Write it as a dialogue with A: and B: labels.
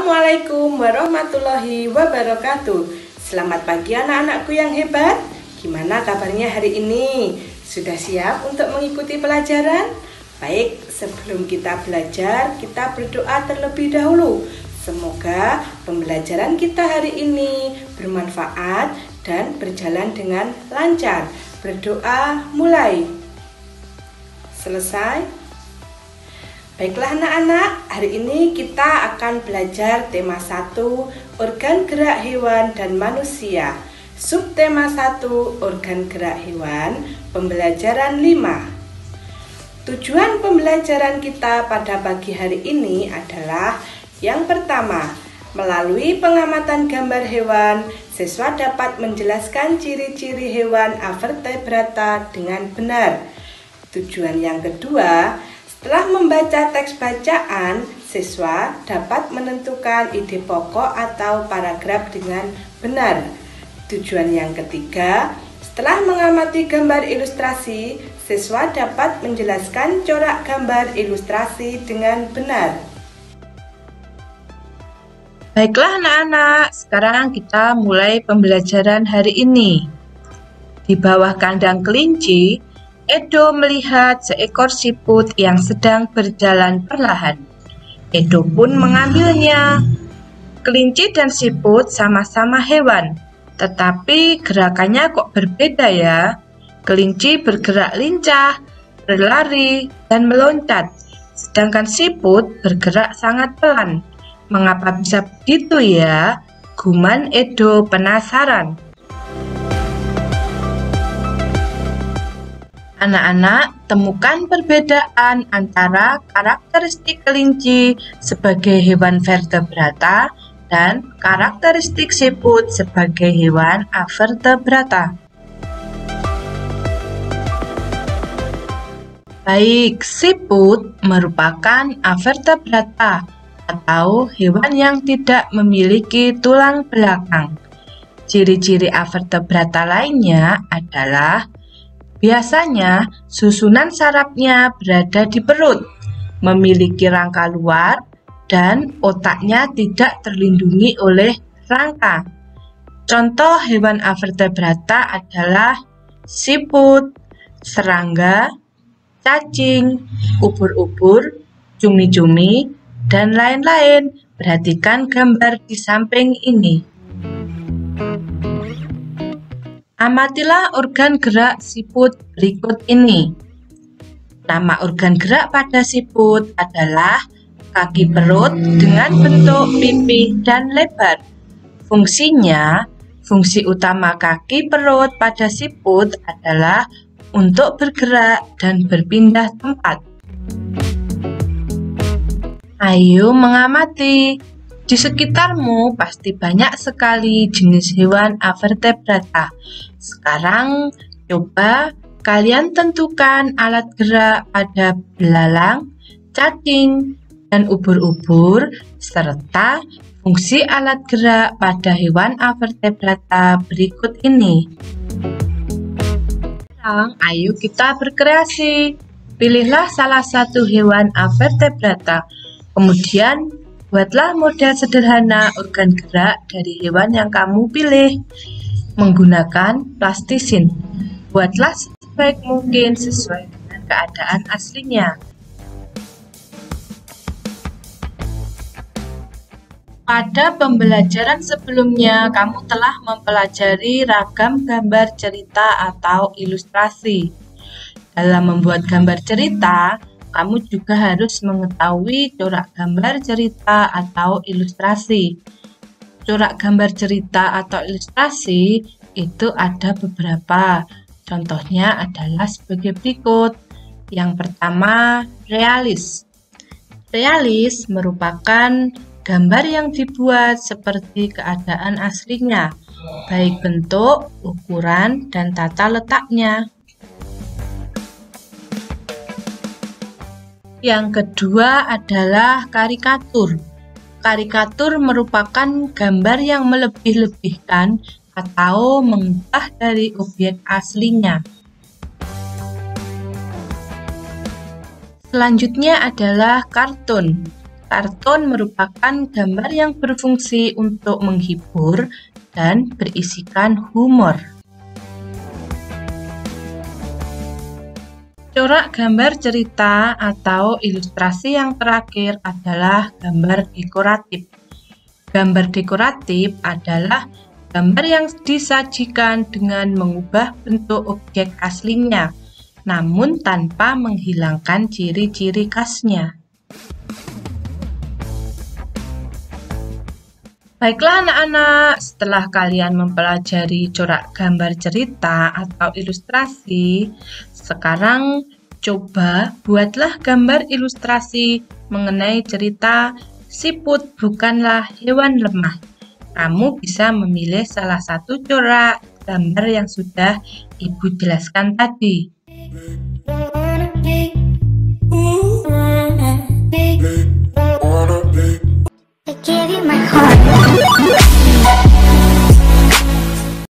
A: Assalamualaikum warahmatullahi wabarakatuh. Selamat pagi anak-anakku yang hebat. Gimana kabarnya hari ini? Sudah siap untuk mengikuti pelajaran? Baik, sebelum kita belajar, kita berdoa terlebih dahulu. Semoga pembelajaran kita hari ini bermanfaat dan berjalan dengan lancar. Berdoa mulai. Selesai. Baiklah anak-anak, hari ini kita akan belajar tema 1, organ gerak hewan dan manusia. Subtema 1, organ gerak hewan, pembelajaran 5. Tujuan pembelajaran kita pada pagi hari ini adalah yang pertama, melalui pengamatan gambar hewan, siswa dapat menjelaskan ciri-ciri hewan avertebrata dengan benar. Tujuan yang kedua, setelah membaca teks bacaan, siswa dapat menentukan ide pokok atau paragraf dengan benar. Tujuan yang ketiga, setelah mengamati gambar ilustrasi, siswa dapat menjelaskan corak gambar ilustrasi dengan benar.
B: Baiklah anak-anak, sekarang kita mulai pembelajaran hari ini. Di bawah kandang kelinci, Edo melihat seekor siput yang sedang berjalan perlahan. Edo pun mengambilnya. Kelinci dan siput sama-sama hewan, tetapi gerakannya kok berbeda ya. Kelinci bergerak lincah, berlari, dan meloncat, sedangkan siput bergerak sangat pelan. Mengapa bisa begitu ya? Guman Edo penasaran. Anak-anak, temukan perbedaan antara karakteristik kelinci sebagai hewan vertebrata dan karakteristik siput sebagai hewan avertebrata. Baik, siput merupakan avertebrata atau hewan yang tidak memiliki tulang belakang. Ciri-ciri avertebrata lainnya adalah biasanya, susunan sarafnya berada di perut, memiliki rangka luar, dan otaknya tidak terlindungi oleh rangka. Contoh hewan avertebrata adalah siput, serangga, cacing, ubur-ubur, cumi-cumi, dan lain-lain. Perhatikan gambar di samping ini. Amatilah organ gerak siput berikut ini. Nama organ gerak pada siput adalah kaki perut dengan bentuk pipi dan lebar. Fungsi utama kaki perut pada siput adalah untuk bergerak dan berpindah tempat. Ayo mengamati. Di sekitarmu pasti banyak sekali jenis hewan avertebrata. Sekarang coba kalian tentukan alat gerak pada belalang, cacing, dan ubur-ubur, serta fungsi alat gerak pada hewan avertebrata berikut ini. Sekarang ayo kita berkreasi. Pilihlah salah satu hewan avertebrata. Kemudian buatlah model sederhana organ gerak dari hewan yang kamu pilih menggunakan plastisin. Buatlah sebaik mungkin sesuai dengan keadaan aslinya. Pada pembelajaran sebelumnya, kamu telah mempelajari ragam gambar cerita atau ilustrasi. Dalam membuat gambar cerita, kamu juga harus mengetahui corak gambar cerita atau ilustrasi. Corak gambar cerita atau ilustrasi itu ada beberapa. Contohnya adalah sebagai berikut. Yang pertama, realis. Realis merupakan gambar yang dibuat seperti keadaan aslinya, baik bentuk, ukuran, dan tata letaknya. Yang kedua adalah karikatur. Karikatur merupakan gambar yang melebih-lebihkan atau mengubah dari objek aslinya. Selanjutnya adalah kartun. Kartun merupakan gambar yang berfungsi untuk menghibur dan berisikan humor. Corak gambar cerita atau ilustrasi yang terakhir adalah gambar dekoratif. Gambar dekoratif adalah gambar yang disajikan dengan mengubah bentuk objek aslinya, namun tanpa menghilangkan ciri-ciri khasnya. Baiklah anak-anak, setelah kalian mempelajari corak gambar cerita atau ilustrasi, sekarang coba buatlah gambar ilustrasi mengenai cerita siput bukanlah hewan lemah. Kamu bisa memilih salah satu corak gambar yang sudah Ibu jelaskan tadi.